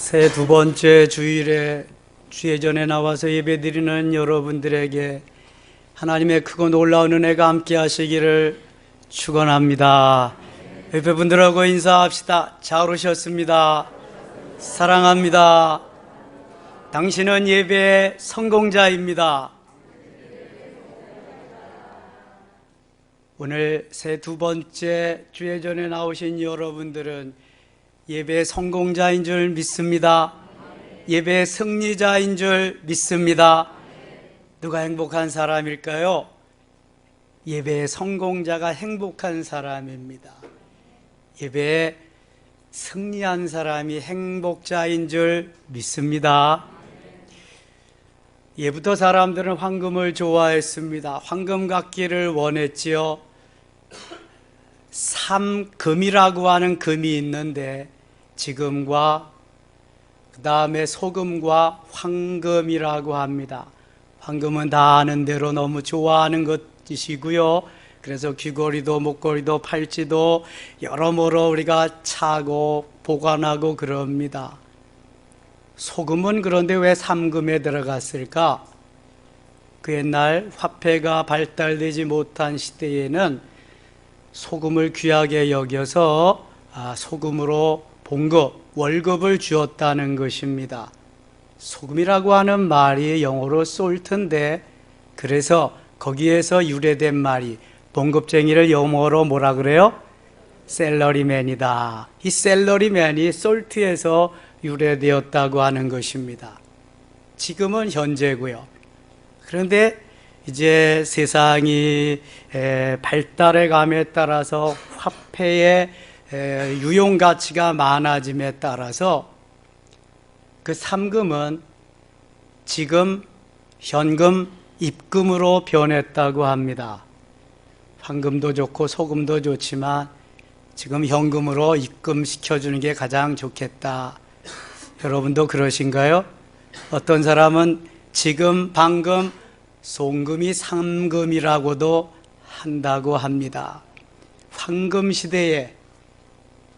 새 두 번째 주일에 주의 전에 나와서 예배드리는 여러분들에게 하나님의 크고 놀라운 은혜가 함께 하시기를 축원합니다. 예배분들하고 인사합시다. 잘 오셨습니다. 사랑합니다. 당신은 예배의 성공자입니다. 오늘 새 두 번째 주의 전에 나오신 여러분들은 예배의 성공자인 줄 믿습니다. 예배의 승리자인 줄 믿습니다. 누가 행복한 사람일까요? 예배의 성공자가 행복한 사람입니다. 예배에 승리한 사람이 행복자인 줄 믿습니다. 예부터 사람들은 황금을 좋아했습니다. 황금 갖기를 원했지요. 삼금이라고 하는 금이 있는데 지금과 그 다음에 소금과 황금이라고 합니다. 황금은 다 아는 대로 너무 좋아하는 것이고요. 그래서 귀걸이도 목걸이도 팔찌도 여러모로 우리가 차고 보관하고 그럽니다. 소금은 그런데 왜 삼금에 들어갔을까? 그 옛날 화폐가 발달되지 못한 시대에는 소금을 귀하게 여겨서 소금으로 봉급, 월급을 주었다는 것입니다. 소금이라고 하는 말이 영어로 salt인데 그래서 거기에서 유래된 말이 봉급쟁이를 영어로 뭐라 그래요? 셀러리맨이다. 이 셀러리맨이 salt에서 유래되었다고 하는 것입니다. 지금은 현재고요. 그런데 이제 세상이 발달해 감에 따라서 화폐의 유용 가치가 많아짐에 따라서 그 삼금은 지금 현금 입금으로 변했다고 합니다. 황금도 좋고 소금도 좋지만 지금 현금으로 입금시켜주는 게 가장 좋겠다. 여러분도 그러신가요? 어떤 사람은 지금 방금 송금이 삼금이라고도 한다고 합니다. 황금 시대에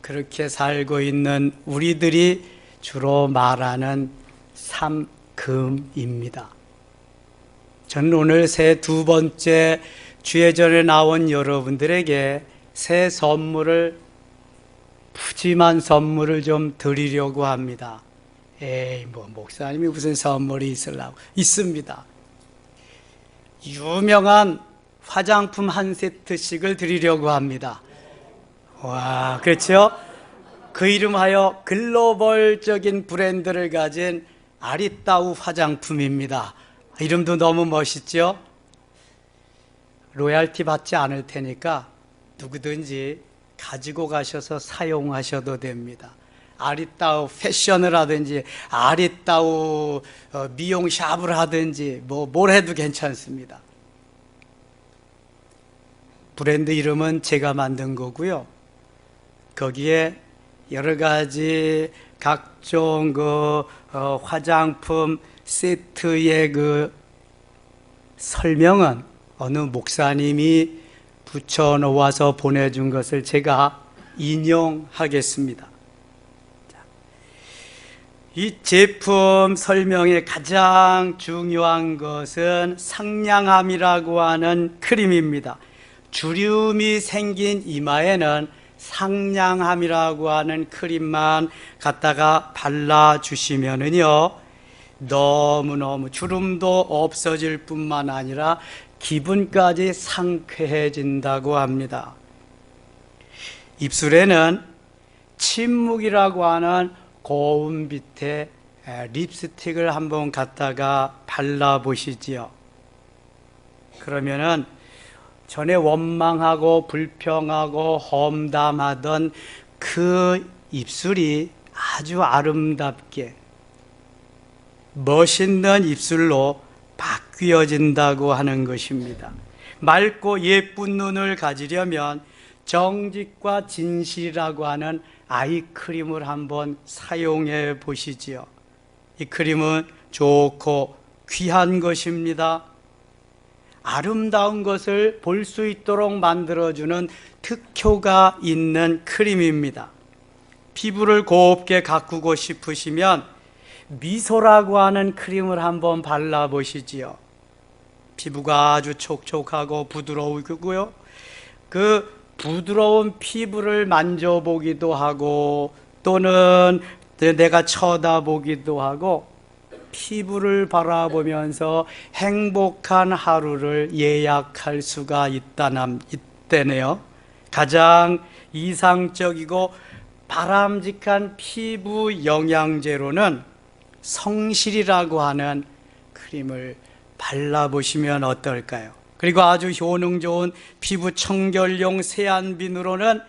그렇게 살고 있는 우리들이 주로 말하는 삼금입니다. 저는 오늘 새 두 번째 주의 전에 나온 여러분들에게 새 선물을, 푸짐한 선물을 좀 드리려고 합니다. 목사님이 무슨 선물이 있으려고? 있습니다. 유명한 화장품 한 세트씩을 드리려고 합니다. 와, 그렇죠? 그 이름하여 글로벌적인 브랜드를 가진 아리따우 화장품입니다. 이름도 너무 멋있죠? 로얄티 받지 않을 테니까 누구든지 가지고 가셔서 사용하셔도 됩니다. 아리따우 패션을 하든지 아리따우 미용샵을 하든지 뭘 해도 괜찮습니다. 브랜드 이름은 제가 만든 거고요. 거기에 여러 가지 각종 화장품 세트의 그 설명은 어느 목사님이 붙여놓아서 보내준 것을 제가 인용하겠습니다. 이 제품 설명의 가장 중요한 것은 상냥함이라고 하는 크림입니다. 주름이 생긴 이마에는 상냥함이라고 하는 크림만 갖다가 발라주시면은요, 너무너무 주름도 없어질 뿐만 아니라 기분까지 상쾌해진다고 합니다. 입술에는 침묵이라고 하는 고운빛의 립스틱을 한번 갖다가 발라보시지요. 그러면은 전에 원망하고 불평하고 험담하던 그 입술이 아주 아름답게 멋있는 입술로 바뀌어진다고 하는 것입니다. 맑고 예쁜 눈을 가지려면 정직과 진실이라고 하는 아이크림을 한번 사용해 보시지요. 이 크림은 좋고 귀한 것입니다. 아름다운 것을 볼 수 있도록 만들어주는 특효가 있는 크림입니다. 피부를 곱게 가꾸고 싶으시면 미소라고 하는 크림을 한번 발라보시지요. 피부가 아주 촉촉하고 부드러우고요. 그 부드러운 피부를 만져보기도 하고 또는 내가 쳐다보기도 하고 피부를 바라보면서 행복한 하루를 예약할 수가 있다네요. 가장 이상적이고 바람직한 피부 영양제로는 성실이라고 하는 크림을 발라보시면 어떨까요? 그리고 아주 효능 좋은 피부 청결용 세안비누로는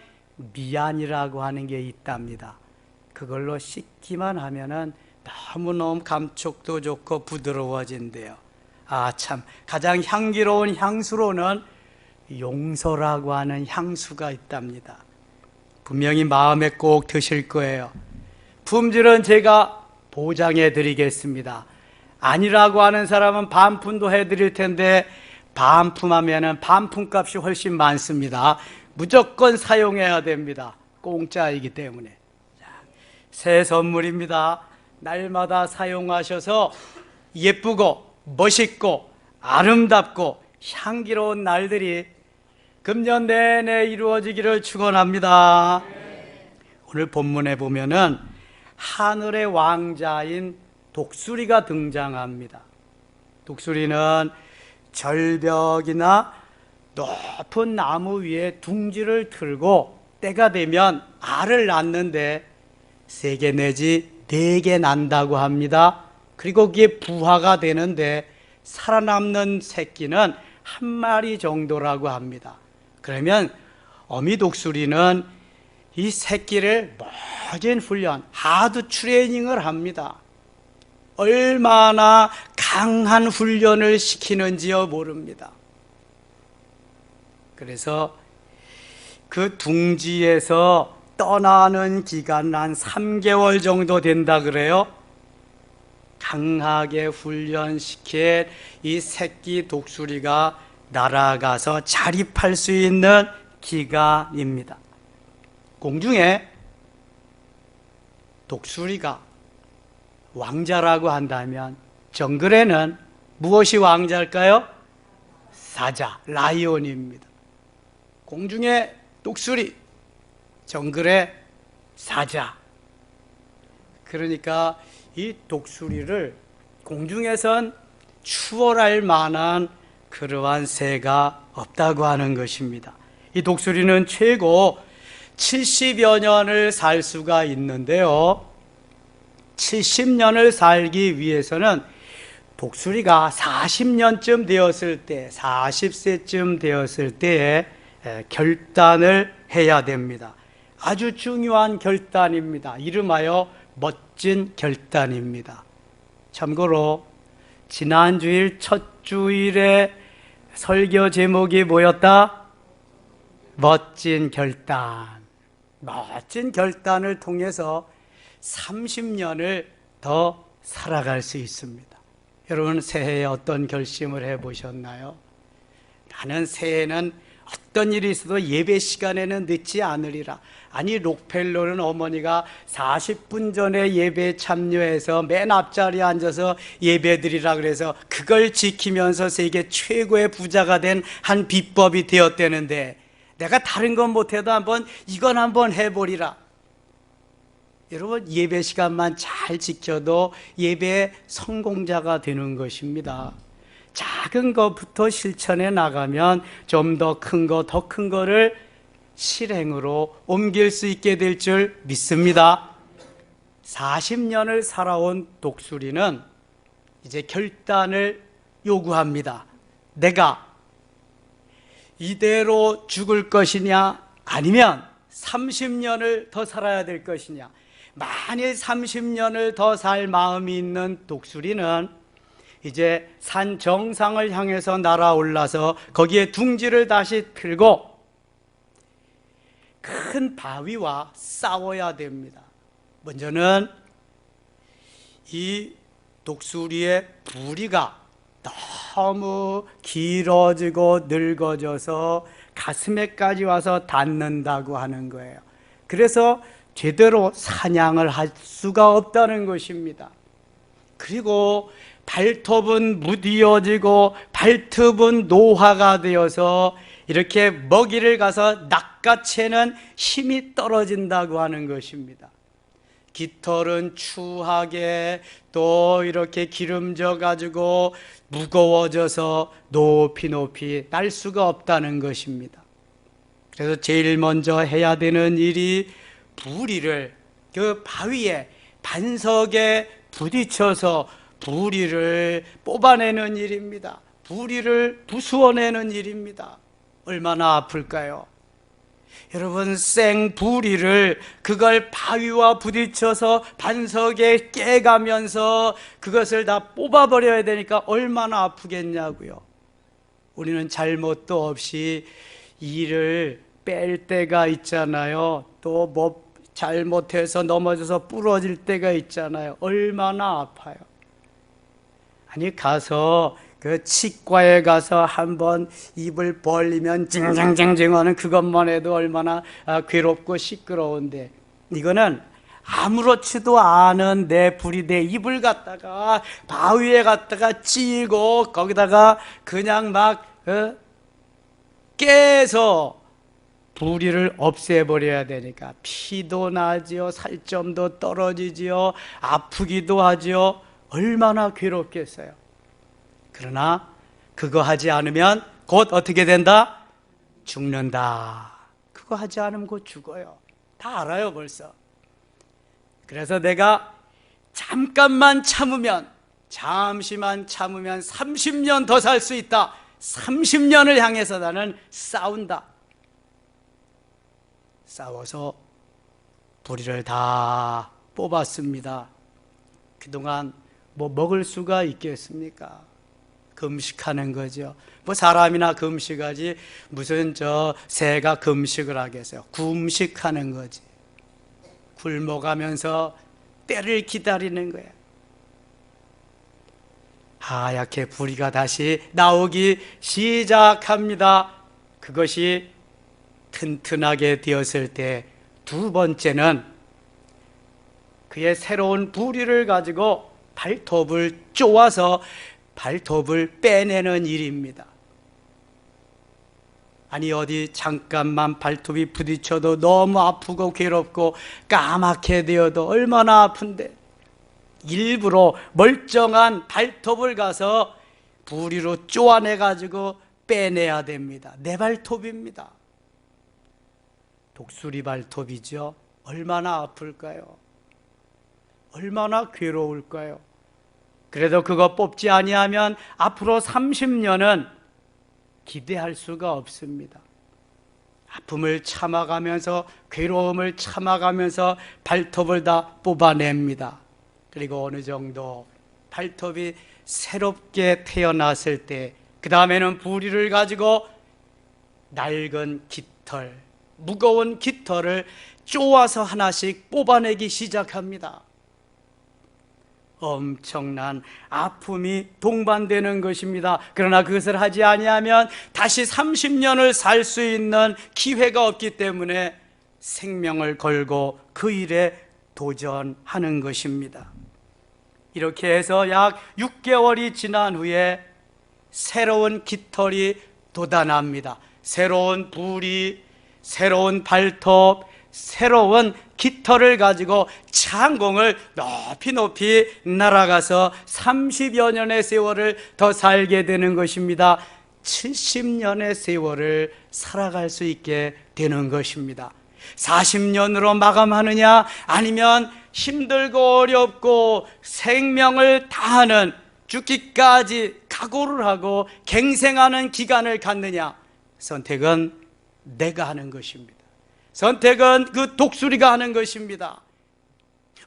미안이라고 하는 게 있답니다. 그걸로 씻기만 하면은 너무너무 감촉도 좋고 부드러워진대요. 아, 참, 가장 향기로운 향수로는 용서라고 하는 향수가 있답니다. 분명히 마음에 꼭 드실 거예요. 품질은 제가 보장해 드리겠습니다. 아니라고 하는 사람은 반품도 해 드릴 텐데 반품하면은 반품값이 훨씬 많습니다. 무조건 사용해야 됩니다. 공짜이기 때문에. 새 선물입니다. 날마다 사용하셔서 예쁘고 멋있고 아름답고 향기로운 날들이 금년 내내 이루어지기를 축원합니다. 오늘 본문에 보면은 하늘의 왕자인 독수리가 등장합니다. 독수리는 절벽이나 높은 나무 위에 둥지를 틀고 때가 되면 알을 낳는데 3개 내지 4개 난다고 합니다. 그리고 그게 부화가 되는데 살아남는 새끼는 1마리 정도라고 합니다. 그러면 어미 독수리는 이 새끼를 멋진 훈련, 하드 트레이닝을 합니다. 얼마나 강한 훈련을 시키는지요 모릅니다. 그래서 그 둥지에서 떠나는 기간은 한 3개월 정도 된다 그래요. 강하게 훈련시킨 이 새끼 독수리가 날아가서 자립할 수 있는 기간입니다. 공중에 독수리가 왕자라고 한다면 정글에는 무엇이 왕자일까요? 사자, 라이온입니다. 공중에 독수리, 정글의 사자. 그러니까 이 독수리를 공중에선 추월할 만한 그러한 새가 없다고 하는 것입니다. 이 독수리는 최고 70여 년을 살 수가 있는데요. 70년을 살기 위해서는 독수리가 40년쯤 되었을 때, 40세쯤 되었을 때에 결단을 해야 됩니다. 아주 중요한 결단입니다. 이름하여 멋진 결단입니다. 참고로 지난 주일 첫 주일에 설교 제목이 뭐였다? 멋진 결단. 멋진 결단을 통해서 30년을 더 살아갈 수 있습니다. 여러분 새해에 어떤 결심을 해보셨나요? 나는 새해에는 어떤 일이 있어도 예배 시간에는 늦지 않으리라. 아니 록펠러는 어머니가 40분 전에 예배에 참여해서 맨 앞자리에 앉아서 예배드리라 그래서 그걸 지키면서 세계 최고의 부자가 된 한 비법이 되었다는데 내가 다른 건 못해도 이건 한번 해보리라. 여러분 예배 시간만 잘 지켜도 예배의 성공자가 되는 것입니다. 작은 것부터 실천해 나가면 좀 더 큰 거, 더 큰 거를 실행으로 옮길 수 있게 될 줄 믿습니다. 40년을 살아온 독수리는 이제 결단을 요구합니다. 내가 이대로 죽을 것이냐 아니면 30년을 더 살아야 될 것이냐. 만일 30년을 더 살 마음이 있는 독수리는 이제 산 정상을 향해서 날아올라서 거기에 둥지를 다시 틀고 큰 바위와 싸워야 됩니다. 먼저는 이 독수리의 부리가 너무 길어지고 늙어져서 가슴에까지 와서 닿는다고 하는 거예요. 그래서 제대로 사냥을 할 수가 없다는 것입니다. 그리고 발톱은 무디어지고 발톱은 노화가 되어서 이렇게 먹이를 가서 낚아채는 힘이 떨어진다고 하는 것입니다. 깃털은 추하게 또 이렇게 기름져 가지고 무거워져서 높이 날 수가 없다는 것입니다. 그래서 제일 먼저 해야 되는 일이 부리를 그 바위에 반석에 부딪혀서 부리를 뽑아내는 일입니다. 부리를 부수어내는 일입니다. 얼마나 아플까요? 여러분, 생부리를 그걸 바위와 부딪혀서 반석에 깨가면서 그것을 다 뽑아버려야 되니까 얼마나 아프겠냐고요. 우리는 잘못도 없이 이를 뺄 때가 있잖아요. 또 뭐 잘못해서 넘어져서 부러질 때가 있잖아요. 얼마나 아파요. 아니, 가서 그 치과에 가서 한번 입을 벌리면 징징징징 하는 그것만 해도 얼마나 괴롭고 시끄러운데, 이거는 아무렇지도 않은 내 불이 내 입을 갖다가 바위에 갖다가 찌고 거기다가 그냥 막 깨서 부리를 없애버려야 되니까 피도 나지요, 살점도 떨어지지요, 아프기도 하지요. 얼마나 괴롭겠어요. 그러나 그거 하지 않으면 곧 어떻게 된다? 죽는다. 그거 하지 않으면 곧 죽어요. 다 알아요 벌써. 그래서 내가 잠시만 참으면 30년 더 살 수 있다. 30년을 향해서 나는 싸운다. 싸워서 부리를 다 뽑았습니다. 그동안 뭐 먹을 수가 있겠습니까? 금식하는 거죠. 뭐 사람이나 금식하지 무슨 새가 금식을 하겠어요. 굶식하는 거지. 굶어가면서 때를 기다리는 거야. 하얗게 부리가 다시 나오기 시작합니다. 그것이 튼튼하게 되었을 때 두 번째는 그의 새로운 부리를 가지고 발톱을 쪼아서 발톱을 빼내는 일입니다. 아니, 어디 잠깐만 발톱이 부딪혀도 너무 아프고 괴롭고 까맣게 되어도 얼마나 아픈데, 일부러 멀쩡한 발톱을 가서 부리로 쪼아내 가지고 빼내야 됩니다. 내 발톱입니다. 독수리 발톱이죠. 얼마나 아플까요? 얼마나 괴로울까요? 그래도 그거 뽑지 아니하면 앞으로 30년은 기대할 수가 없습니다. 아픔을 참아가면서 괴로움을 참아가면서 발톱을 다 뽑아냅니다. 그리고 어느 정도 발톱이 새롭게 태어났을 때 그 다음에는 부리를 가지고 낡은 깃털, 무거운 깃털을 쪼아서 하나씩 뽑아내기 시작합니다. 엄청난 아픔이 동반되는 것입니다. 그러나 그것을 하지 아니하면 다시 30년을 살 수 있는 기회가 없기 때문에 생명을 걸고 그 일에 도전하는 것입니다. 이렇게 해서 약 6개월이 지난 후에 새로운 깃털이 돋아납니다. 새로운 부리, 새로운 발톱, 새로운 깃털을 가지고 창공을 높이 날아가서 30여 년의 세월을 더 살게 되는 것입니다. 70년의 세월을 살아갈 수 있게 되는 것입니다. 40년으로 마감하느냐, 아니면 힘들고 어렵고 생명을 다하는, 죽기까지 각오를 하고 갱생하는 기간을 갖느냐, 선택은 내가 하는 것입니다. 선택은 그 독수리가 하는 것입니다.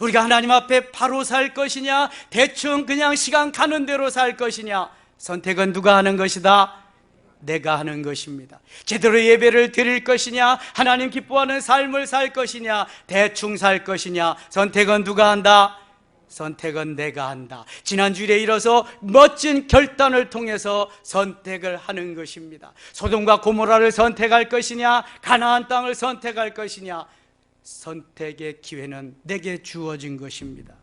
우리가 하나님 앞에 바로 살 것이냐, 대충 그냥 시간 가는 대로 살 것이냐, 선택은 누가 하는 것이다? 내가 하는 것입니다. 제대로 예배를 드릴 것이냐, 하나님 기뻐하는 삶을 살 것이냐, 대충 살 것이냐, 선택은 누가 한다? 선택은 내가 한다. 지난주일에 이뤄서 멋진 결단을 통해서 선택을 하는 것입니다. 소돔과 고모라를 선택할 것이냐, 가나안 땅을 선택할 것이냐, 선택의 기회는 내게 주어진 것입니다.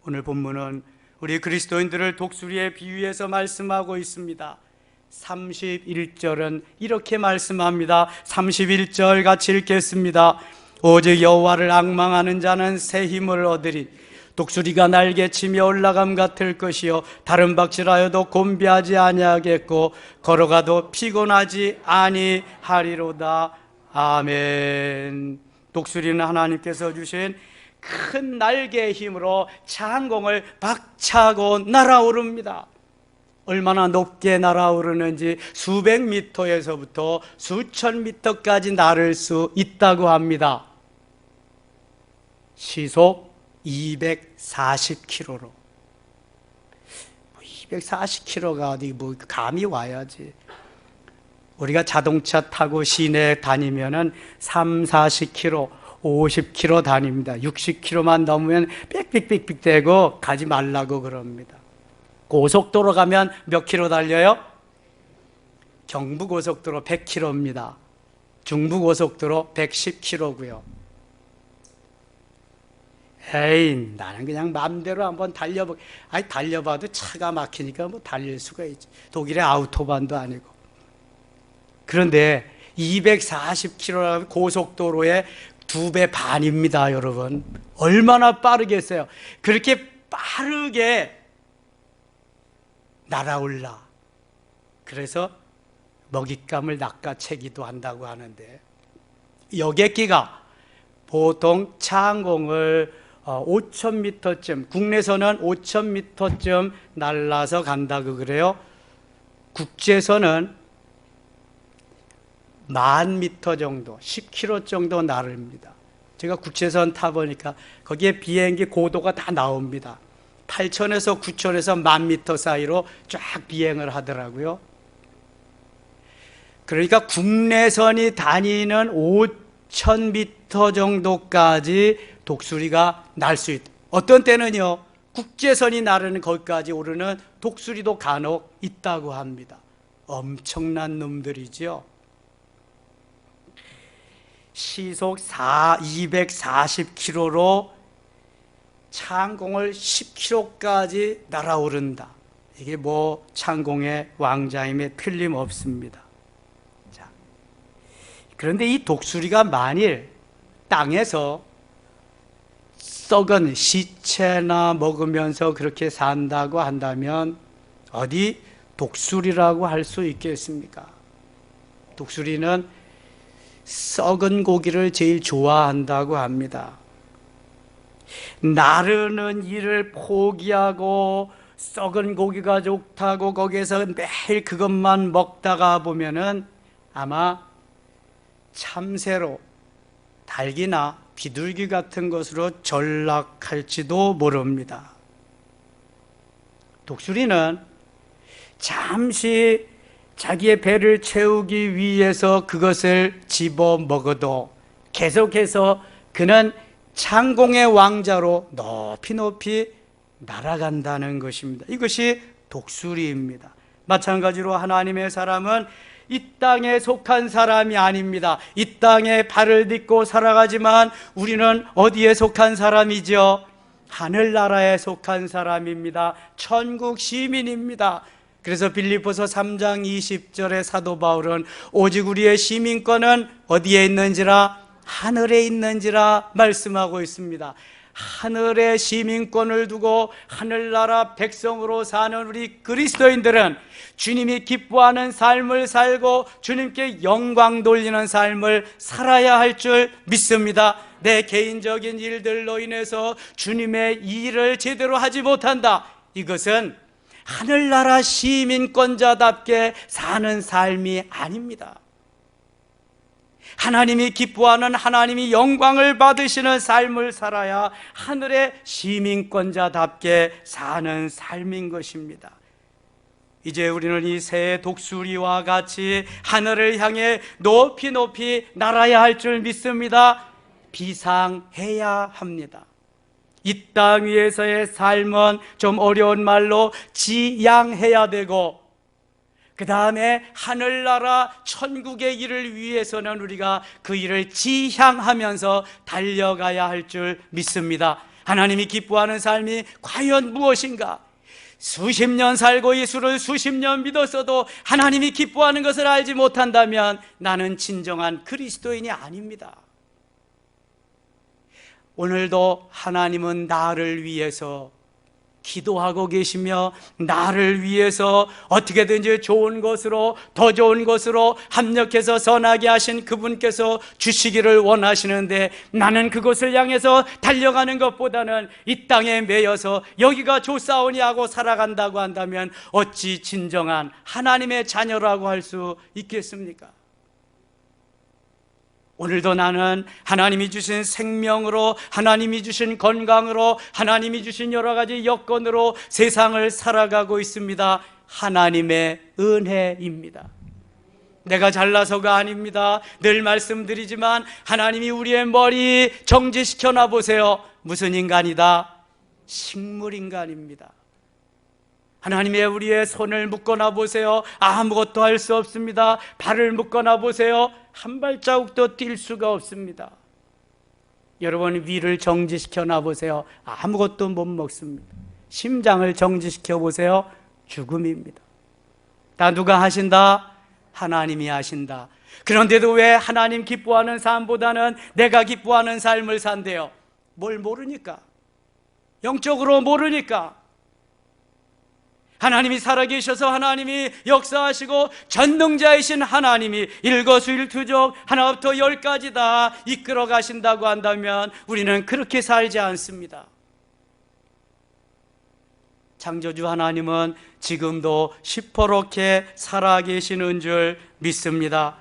오늘 본문은 우리 그리스도인들을 독수리에 비유해서 말씀하고 있습니다. 31절은 이렇게 말씀합니다. 31절 같이 읽겠습니다. 오직 여호와를 앙망하는 자는 새 힘을 얻으리. 독수리가 날개치며 올라감 같을 것이요 다른 박질하여도 곤비하지 아니하겠고 걸어가도 피곤하지 아니하리로다. 아멘. 독수리는 하나님께서 주신 큰 날개의 힘으로 창공을 박차고 날아오릅니다. 얼마나 높게 날아오르는지 수백 미터에서부터 수천 미터까지 날을 수 있다고 합니다. 시속 240km로. 240km가 어디 감이 와야지. 우리가 자동차 타고 시내에 다니면은 3, 40km, 50km 다닙니다. 60km만 넘으면 삑삑삑삑 대고 가지 말라고 그럽니다. 고속도로 가면 몇 킬로 달려요? 경부고속도로 100km입니다. 중부고속도로 110km고요. 에이, 나는 그냥 마음대로 한번 달려봐도 차가 막히니까 뭐 달릴 수가 있지. 독일의 아우토반도 아니고. 그런데 240km 고속도로의 2배 반입니다, 여러분. 얼마나 빠르겠어요? 그렇게 빠르게 날아올라. 그래서 먹잇감을 낚아채기도 한다고 하는데, 여객기가 보통 창공을 5,000m쯤, 국내선은 5,000m쯤 날라서 간다고 그래요. 국제선은 10,000m 정도, 10km 정도 나릅니다. 제가 국제선 타보니까 거기에 비행기 고도가 다 나옵니다. 8,000에서 9,000에서 10,000m 사이로 쫙 비행을 하더라고요. 그러니까 국내선이 다니는 5,000m 정도까지 독수리가 날 수 있다. 어떤 때는요, 국제선이 나르는 거기까지 오르는 독수리도 간혹 있다고 합니다. 엄청난 놈들이죠. 시속 240km로 창공을 10km까지 날아오른다. 이게 뭐 창공의 왕자임에 틀림없습니다. 자, 그런데 이 독수리가 만일 땅에서 썩은 시체나 먹으면서 그렇게 산다고 한다면 어디 독수리라고 할 수 있겠습니까? 독수리는 썩은 고기를 제일 좋아한다고 합니다. 나르는 일을 포기하고 썩은 고기가 좋다고 거기에서 매일 그것만 먹다가 보면은 아마 참새로 닭이나 비둘기 같은 것으로 전락할지도 모릅니다. 독수리는 잠시 자기의 배를 채우기 위해서 그것을 집어 먹어도 계속해서 그는 창공의 왕자로 높이 높이 날아간다는 것입니다. 이것이 독수리입니다. 마찬가지로 하나님의 사람은 이 땅에 속한 사람이 아닙니다. 이 땅에 발을 딛고 살아가지만 우리는 어디에 속한 사람이죠? 하늘나라에 속한 사람입니다. 천국 시민입니다. 그래서 빌립보서 3장 20절에 사도 바울은 오직 우리의 시민권은 어디에 있는지라? 하늘에 있는지라 말씀하고 있습니다. 하늘의 시민권을 두고 하늘나라 백성으로 사는 우리 그리스도인들은 주님이 기뻐하는 삶을 살고 주님께 영광 돌리는 삶을 살아야 할 줄 믿습니다. 내 개인적인 일들로 인해서 주님의 일을 제대로 하지 못한다. 이것은 하늘나라 시민권자답게 사는 삶이 아닙니다. 하나님이 기뻐하는, 하나님이 영광을 받으시는 삶을 살아야 하늘의 시민권자답게 사는 삶인 것입니다. 이제 우리는 이 새 독수리와 같이 하늘을 향해 높이 높이 날아야 할 줄 믿습니다. 비상해야 합니다. 이 땅 위에서의 삶은 좀 어려운 말로 지양해야 되고, 그 다음에 하늘나라 천국의 일을 위해서는 우리가 그 일을 지향하면서 달려가야 할 줄 믿습니다. 하나님이 기뻐하는 삶이 과연 무엇인가? 수십 년 살고 예수를 수십 년 믿었어도 하나님이 기뻐하는 것을 알지 못한다면 나는 진정한 그리스도인이 아닙니다. 오늘도 하나님은 나를 위해서 기도하고 계시며 나를 위해서 어떻게든지 좋은 것으로, 더 좋은 것으로 합력해서 선하게 하신 그분께서 주시기를 원하시는데, 나는 그것을 향해서 달려가는 것보다는 이 땅에 매여서 여기가 좋사오니 하고 살아간다고 한다면 어찌 진정한 하나님의 자녀라고 할 수 있겠습니까? 오늘도 나는 하나님이 주신 생명으로, 하나님이 주신 건강으로, 하나님이 주신 여러 가지 여건으로 세상을 살아가고 있습니다. 하나님의 은혜입니다. 내가 잘나서가 아닙니다. 늘 말씀드리지만 하나님이 우리의 머리 정지시켜 놔보세요. 무슨 인간이다? 식물인간입니다. 하나님의 우리의 손을 묶어놔 보세요. 아무것도 할 수 없습니다. 발을 묶어놔 보세요. 한 발자국도 뛸 수가 없습니다. 여러분, 위를 정지시켜 놔 보세요. 아무것도 못 먹습니다. 심장을 정지시켜 보세요. 죽음입니다. 다 누가 하신다? 하나님이 하신다. 그런데도 왜 하나님 기뻐하는 삶보다는 내가 기뻐하는 삶을 산대요? 뭘 모르니까, 영적으로 모르니까. 하나님이 살아계셔서 하나님이 역사하시고 전능자이신 하나님이 일거수일투족 하나부터 10까지 다 이끌어 가신다고 한다면 우리는 그렇게 살지 않습니다. 창조주 하나님은 지금도 시퍼렇게 살아계시는 줄 믿습니다.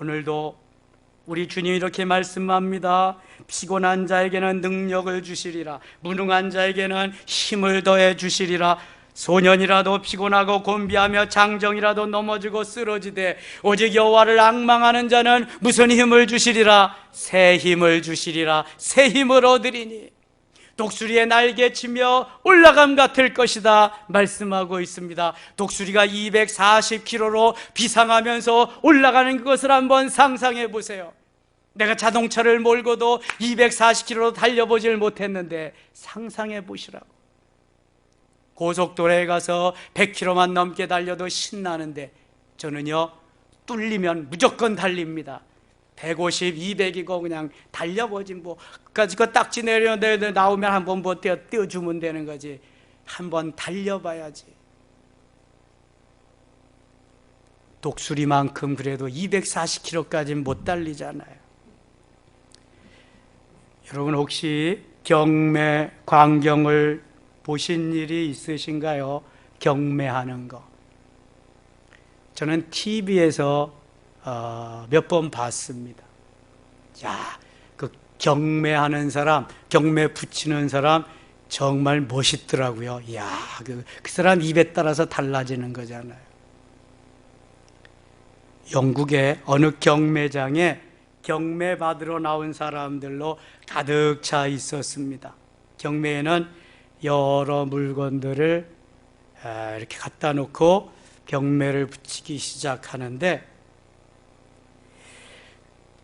오늘도 우리 주님이 이렇게 말씀합니다. 피곤한 자에게는 능력을 주시리라. 무능한 자에게는 힘을 더해 주시리라. 소년이라도 피곤하고 곤비하며 장정이라도 넘어지고 쓰러지되 오직 여호와를 앙망하는 자는 무슨 힘을 주시리라? 새 힘을 주시리라. 새 힘을 얻으리니 독수리의 날개치며 올라감 같을 것이다 말씀하고 있습니다. 독수리가 240km로 비상하면서 올라가는 그것을 한번 상상해 보세요. 내가 자동차를 몰고도 240km로 달려보질 못했는데 상상해 보시라고. 고속도로에 가서 100km만 넘게 달려도 신나는데 저는요, 뚫리면 무조건 달립니다. 150, 200이고 그냥 달려보지 뭐. 그까지 그 딱지 내려 나오면 한번 뭐 떼어주면 되는 거지. 한번 달려봐야지. 독수리만큼 그래도 240km까지는 못 달리잖아요. 여러분, 혹시 경매 광경을 보신 일이 있으신가요? 경매하는 거. 저는 TV에서 몇 번 봤습니다. 야, 그 경매하는 사람, 경매 붙이는 사람 정말 멋있더라고요. 야, 그 사람 입에 따라서 달라지는 거잖아요. 영국의 어느 경매장에 경매 받으러 나온 사람들로 가득 차 있었습니다. 경매에는 여러 물건들을 이렇게 갖다 놓고 경매를 붙이기 시작하는데,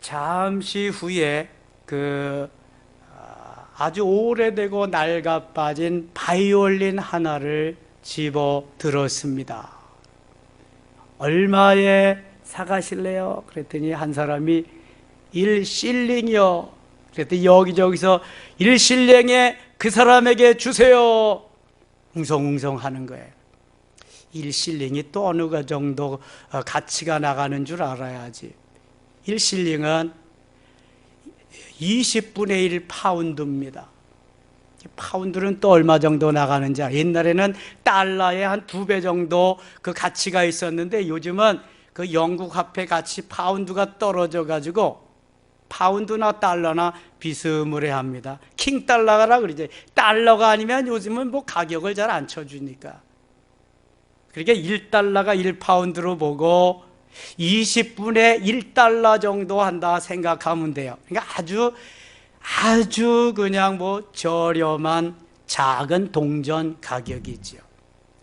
잠시 후에 아주 오래되고 낡아 빠진 바이올린 하나를 집어 들었습니다. 얼마에 사가실래요? 그랬더니 한 사람이 1실링이요. 그랬더니 여기저기서 1실링에 그 사람에게 주세요. 웅성웅성 하는 거예요. 1실링이 또 어느 정도 가치가 나가는 줄 알아야지. 1실링은 20분의 1 파운드입니다. 파운드는 또 얼마 정도 나가는지, 옛날에는 달러의 한 2배 정도 그 가치가 있었는데 요즘은 그 영국 화폐 가치 파운드가 떨어져 가지고 파운드나 달러나 비스무리합니다. 킹달러라 그러죠. 달러가 아니면 요즘은 뭐 가격을 잘 안 쳐주니까. 그러니까 1달러가 1파운드로 보고 20분의 1달러 정도 한다 생각하면 돼요. 그러니까 아주 그냥 뭐 저렴한 작은 동전 가격이죠.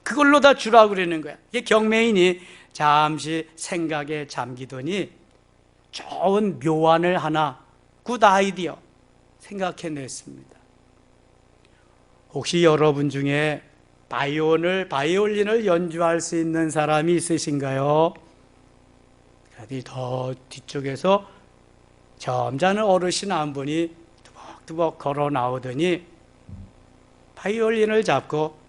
그걸로 다 주라고 그러는 거야. 이게 경매인이 잠시 생각에 잠기더니 좋은 묘안을 하나, 굿 아이디어 생각해냈습니다. 혹시 여러분 중에 바이올린을 연주할 수 있는 사람이 있으신가요? 더 뒤쪽에서 점잖은 어르신 한 분이 두벅두벅 걸어 나오더니 바이올린을 잡고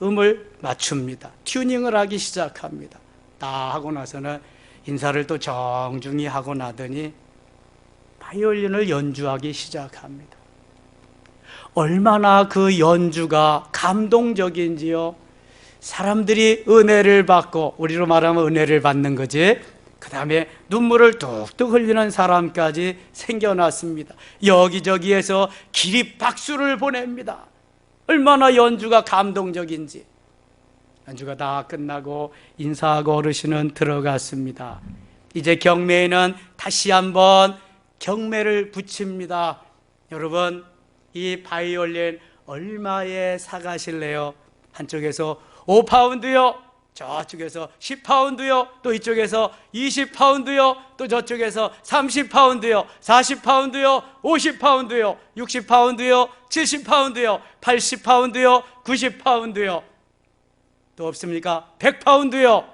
음을 맞춥니다. 튜닝을 하기 시작합니다. 다 하고 나서는 인사를 또 정중히 하고 나더니 바이올린을 연주하기 시작합니다. 얼마나 그 연주가 감동적인지요. 사람들이 은혜를 받고, 우리로 말하면 은혜를 받는 거지, 그 다음에 눈물을 뚝뚝 흘리는 사람까지 생겨났습니다. 여기저기에서 기립박수를 보냅니다. 얼마나 연주가 감동적인지. 연주가 다 끝나고 인사하고 어르신은 들어갔습니다. 이제 경매에는 다시 한번 경매를 붙입니다. 여러분, 이 바이올린 얼마에 사가실래요? 한쪽에서 5파운드요, 저쪽에서 10파운드요, 또 이쪽에서 20파운드요, 또 저쪽에서 30파운드요, 40파운드요, 50파운드요, 60파운드요, 70파운드요, 80파운드요, 90파운드요. 또 없습니까? 100파운드요.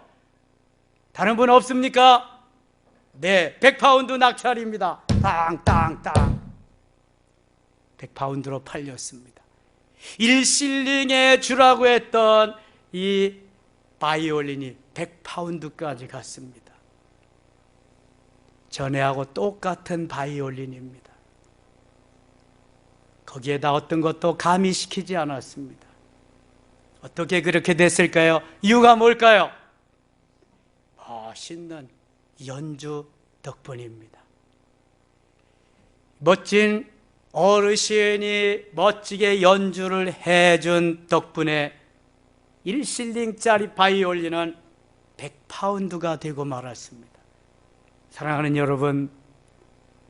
다른 분 없습니까? 네, 100파운드 낙찰입니다. 땅땅땅 100파운드로 팔렸습니다. 1실링에 주라고 했던 이 바이올린이 100파운드까지 갔습니다. 전에하고 똑같은 바이올린입니다. 거기에다 어떤 것도 가미시키지 않았습니다. 어떻게 그렇게 됐을까요? 이유가 뭘까요? 멋있는 연주 덕분입니다. 멋진 어르신이 멋지게 연주를 해준 덕분에 1실링짜리 바이올린은 100파운드가 되고 말았습니다. 사랑하는 여러분,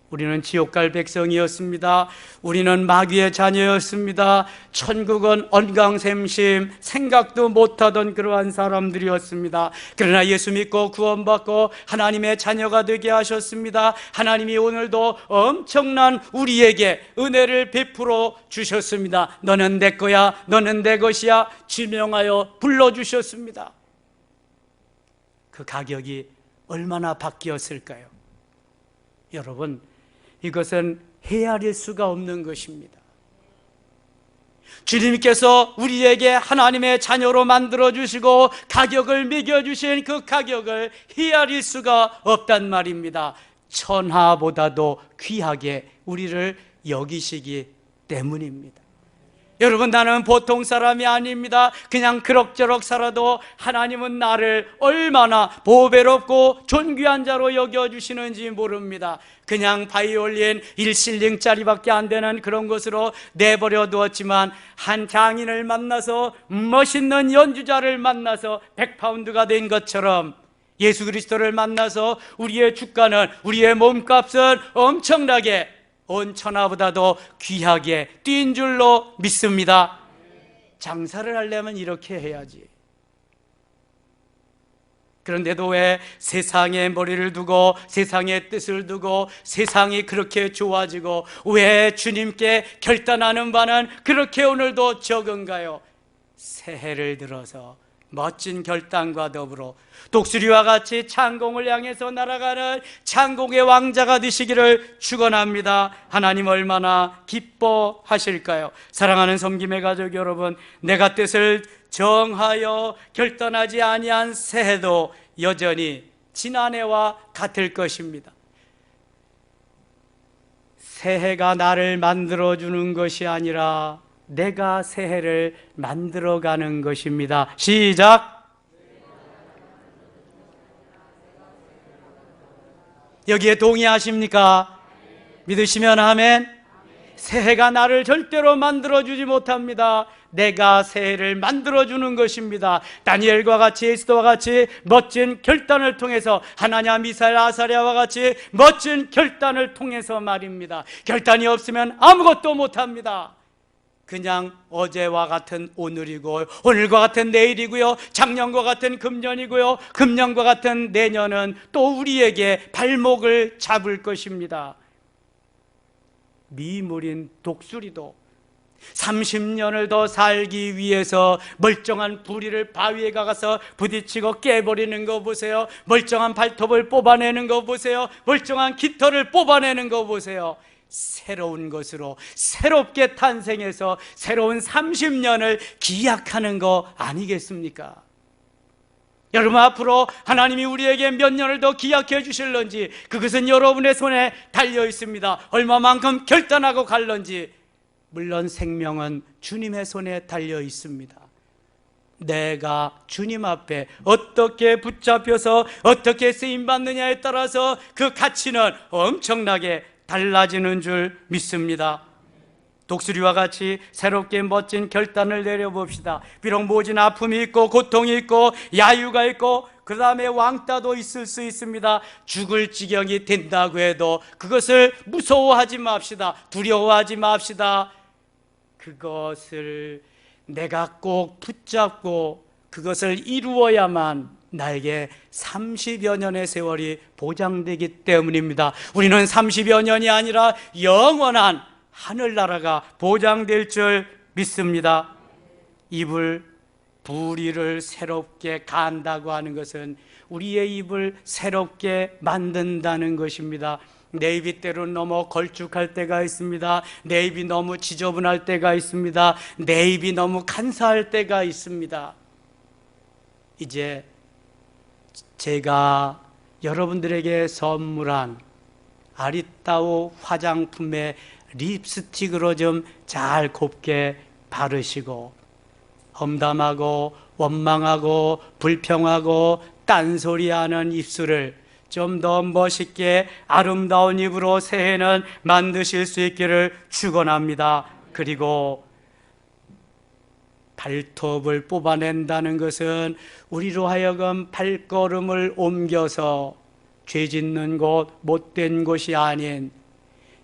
우리는 지옥 갈 백성이었습니다. 우리는 마귀의 자녀였습니다. 천국은 언강샘심, 생각도 못하던 그러한 사람들이었습니다. 그러나 예수 믿고 구원받고 하나님의 자녀가 되게 하셨습니다. 하나님이 오늘도 엄청난 우리에게 은혜를 베풀어 주셨습니다. 너는 내 거야, 너는 내 것이야 지명하여 불러주셨습니다. 그 가격이 얼마나 바뀌었을까요? 여러분, 이것은 헤아릴 수가 없는 것입니다. 주님께서 우리에게 하나님의 자녀로 만들어주시고 가격을 매겨주신 그 가격을 헤아릴 수가 없단 말입니다. 천하보다도 귀하게 우리를 여기시기 때문입니다. 여러분, 나는 보통 사람이 아닙니다. 그냥 그럭저럭 살아도 하나님은 나를 얼마나 보배롭고 존귀한 자로 여겨주시는지 모릅니다. 그냥 바이올린 1실링짜리밖에 안 되는 그런 것으로 내버려 두었지만 한 장인을 만나서 멋있는 연주자를 만나서 100파운드가 된 것처럼 예수 그리스도를 만나서 우리의 주가는, 우리의 몸값은 엄청나게 온 천하보다도 귀하게 뛴 줄로 믿습니다. 장사를 하려면 이렇게 해야지. 그런데도 왜 세상에 머리를 두고 세상의 뜻을 두고 세상이 그렇게 좋아지고 왜 주님께 결단하는 바는 그렇게 오늘도 적은가요? 새해를 들어서 멋진 결단과 더불어 독수리와 같이 창공을 향해서 날아가는 창공의 왕자가 되시기를 축원합니다. 하나님 얼마나 기뻐하실까요? 사랑하는 섬김의 가족 여러분, 내가 뜻을 정하여 결단하지 아니한 새해도 여전히 지난해와 같을 것입니다. 새해가 나를 만들어주는 것이 아니라 내가 새해를 만들어가는 것입니다. 시작! 여기에 동의하십니까? 믿으시면 아멘. 새해가 나를 절대로 만들어주지 못합니다. 내가 새해를 만들어주는 것입니다. 다니엘과 같이, 에스더와 같이 멋진 결단을 통해서, 하나냐, 미사엘, 아사랴와 같이 멋진 결단을 통해서 말입니다. 결단이 없으면 아무것도 못합니다. 그냥 어제와 같은 오늘이고 오늘과 같은 내일이고요, 작년과 같은 금년이고요, 금년과 같은 내년은 또 우리에게 발목을 잡을 것입니다. 미물인 독수리도 30년을 더 살기 위해서 멀쩡한 부리를 바위에 가서 부딪히고 깨버리는 거 보세요. 멀쩡한 발톱을 뽑아내는 거 보세요. 멀쩡한 깃털을 뽑아내는 거 보세요. 새로운 것으로 새롭게 탄생해서 새로운 30년을 기약하는 거 아니겠습니까? 여러분, 앞으로 하나님이 우리에게 몇 년을 더 기약해 주실런지 그것은 여러분의 손에 달려 있습니다. 얼마만큼 결단하고 갈런지, 물론 생명은 주님의 손에 달려 있습니다. 내가 주님 앞에 어떻게 붙잡혀서 어떻게 쓰임받느냐에 따라서 그 가치는 엄청나게 달라지는 줄 믿습니다. 독수리와 같이 새롭게 멋진 결단을 내려봅시다. 비록 모진 아픔이 있고 고통이 있고 야유가 있고 그 다음에 왕따도 있을 수 있습니다. 죽을 지경이 된다고 해도 그것을 무서워하지 맙시다. 두려워하지 맙시다. 그것을 내가 꼭 붙잡고 그것을 이루어야만 나에게 30여 년의 세월이 보장되기 때문입니다. 우리는 30여 년이 아니라 영원한 하늘나라가 보장될 줄 믿습니다. 입을 부리를 새롭게 간다고 하는 것은 우리의 입을 새롭게 만든다는 것입니다. 내 입이 때로 너무 걸쭉할 때가 있습니다. 내 입이 너무 지저분할 때가 있습니다. 내 입이 너무 간사할 때가 있습니다. 이제 제가 여러분들에게 선물한 아리따우 화장품의 립스틱으로 좀 잘 곱게 바르시고, 험담하고 원망하고 불평하고 딴소리하는 입술을 좀 더 멋있게 아름다운 입으로 새해는 만드실 수 있기를 축원합니다. 그리고 발톱을 뽑아낸다는 것은 우리로 하여금 발걸음을 옮겨서 죄 짓는 곳, 못된 곳이 아닌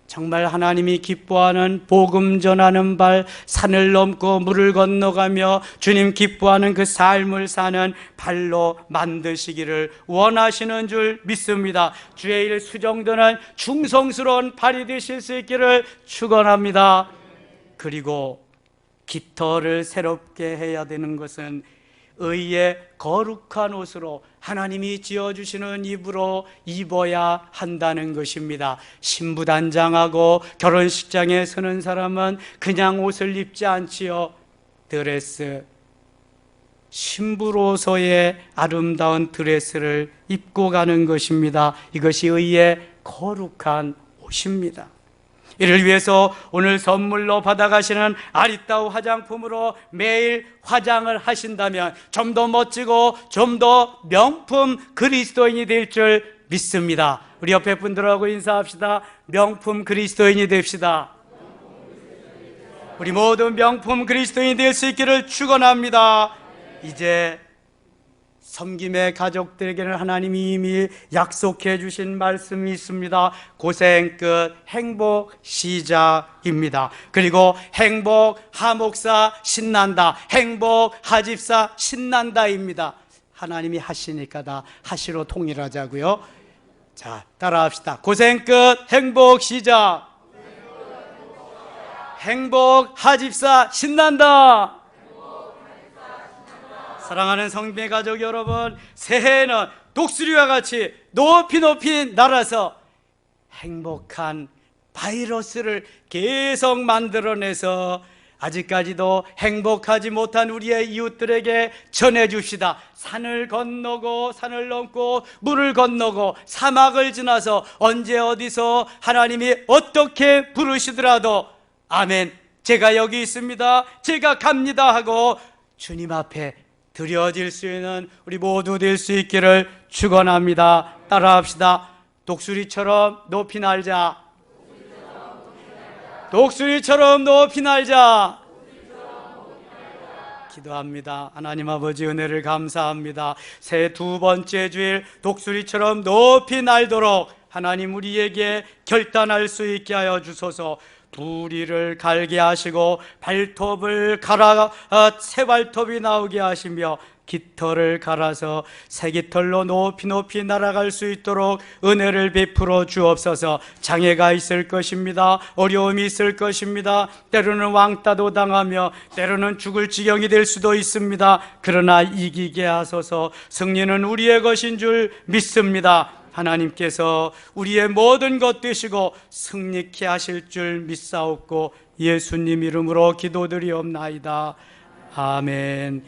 정말 하나님이 기뻐하는 복음 전하는 발, 산을 넘고 물을 건너가며 주님 기뻐하는 그 삶을 사는 발로 만드시기를 원하시는 줄 믿습니다. 주의 일 수정되는 충성스러운 발이 되실 수 있기를 축원합니다. 그리고 깃털을 새롭게 해야 되는 것은 의의 거룩한 옷으로 하나님이 지어주시는 입으로 입어야 한다는 것입니다. 신부단장하고 결혼식장에 서는 사람은 그냥 옷을 입지 않지요. 드레스, 신부로서의 아름다운 드레스를 입고 가는 것입니다. 이것이 의의 거룩한 옷입니다. 이를 위해서 오늘 선물로 받아가시는 아리따우 화장품으로 매일 화장을 하신다면 좀 더 멋지고 좀 더 명품 그리스도인이 될 줄 믿습니다. 우리 옆에 분들하고 인사합시다. 명품 그리스도인이 됩시다. 우리 모두 명품 그리스도인이 될 수 있기를 축원합니다. 이제 섬김의 가족들에게는 하나님이 이미 약속해 주신 말씀이 있습니다. 고생 끝 행복 시작입니다. 그리고 행복 하목사 신난다, 행복 하집사 신난다입니다. 하나님이 하시니까 다 하시로 통일하자고요. 자, 따라합시다. 고생 끝 행복 시작. 행복 하집사 신난다. 사랑하는 성도의 가족 여러분, 새해에는 독수리와 같이 높이 높이 날아서 행복한 바이러스를 계속 만들어내서 아직까지도 행복하지 못한 우리의 이웃들에게 전해줍시다. 산을 건너고 산을 넘고 물을 건너고 사막을 지나서 언제 어디서 하나님이 어떻게 부르시더라도 아멘, 제가 여기 있습니다, 제가 갑니다 하고 주님 앞에 드려질 수 있는 우리 모두 될 수 있기를 축원합니다. 따라합시다. 독수리처럼 높이 날자. 독수리처럼 높이 날자. 기도합니다. 하나님 아버지, 은혜를 감사합니다. 새해 두 번째 주일 독수리처럼 높이 날도록 하나님 우리에게 결단할 수 있게 하여 주소서. 부리를 갈게 하시고 발톱을 갈아 새 발톱이 나오게 하시며 깃털을 갈아서 새 깃털로 높이 높이 날아갈 수 있도록 은혜를 베풀어 주옵소서. 장애가 있을 것입니다. 어려움이 있을 것입니다. 때로는 왕따도 당하며 때로는 죽을 지경이 될 수도 있습니다. 그러나 이기게 하소서. 승리는 우리의 것인 줄 믿습니다. 하나님께서 우리의 모든 것 되시고 승리케 하실 줄 믿사옵고 예수님 이름으로 기도드리옵나이다. 아멘.